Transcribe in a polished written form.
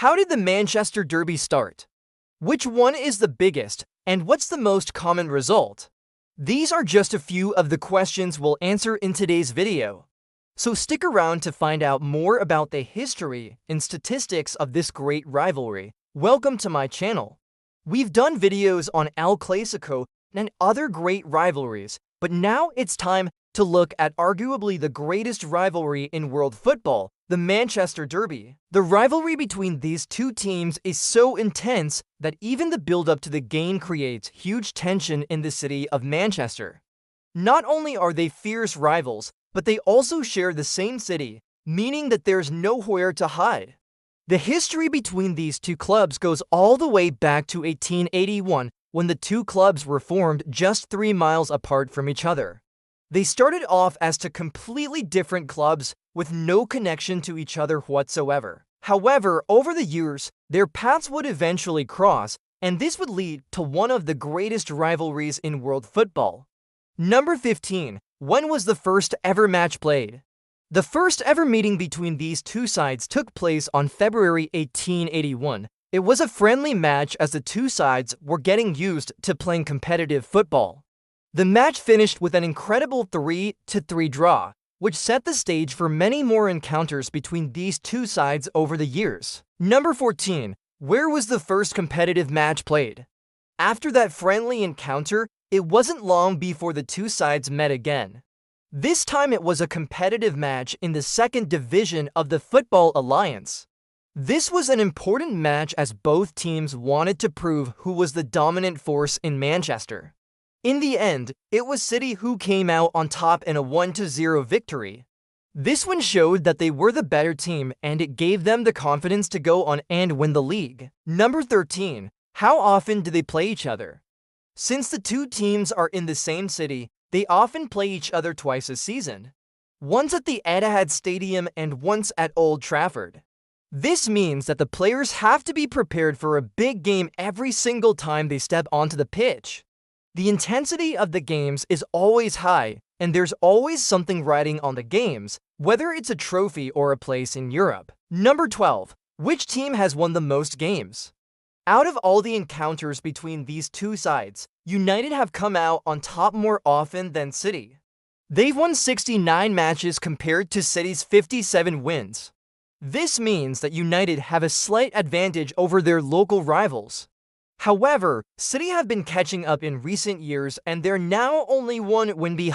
How did the Manchester Derby start? Which one is the biggest, and what's the most common result? These are just a few of the questions we'll answer in today's video. So stick around to find out more about the history and statistics of this great rivalry. Welcome to my channel. We've done videos on El Clasico and other great rivalries, but now it's time to look at arguably the greatest rivalry in world football, the Manchester Derby. The rivalry between these two teams is so intense that even the build-up to the game creates huge tension in the city of Manchester. Not only are they fierce rivals, but they also share the same city, meaning that there's nowhere to hide. The history between these two clubs goes all the way back to 1881, when the two clubs were formed just 3 miles apart from each other. They started off as two completely different clubs with no connection to each other whatsoever. However, over the years, their paths would eventually cross, and this would lead to one of the greatest rivalries in world football. Number 15. When was the first ever match played? The first ever meeting between these two sides took place on February 1881. It was a friendly match as the two sides were getting used to playing competitive football. The match finished with an incredible 3-3 draw, which set the stage for many more encounters between these two sides over the years. Number 14. Where was the first competitive match played? After that friendly encounter, it wasn't long before the two sides met again. This time it was a competitive match in the second division of the Football Alliance. This was an important match as both teams wanted to prove who was the dominant force in Manchester. In the end, it was City who came out on top in a 1-0 victory. This one showed that they were the better team, and it gave them the confidence to go on and win the league. Number 13. How often do they play each other? Since the two teams are in the same city, they often play each other twice a season. Once at the Etihad Stadium and once at Old Trafford. This means that the players have to be prepared for a big game every single time they step onto the pitch. The intensity of the games is always high, and there's always something riding on the games, whether it's a trophy or a place in Europe. Number 12. Which team has won the most games? Out of all the encounters between these two sides, United have come out on top more often than City. They've won 69 matches compared to City's 57 wins. This means that United have a slight advantage over their local rivals. However, City have been catching up in recent years and they're now only one win behind.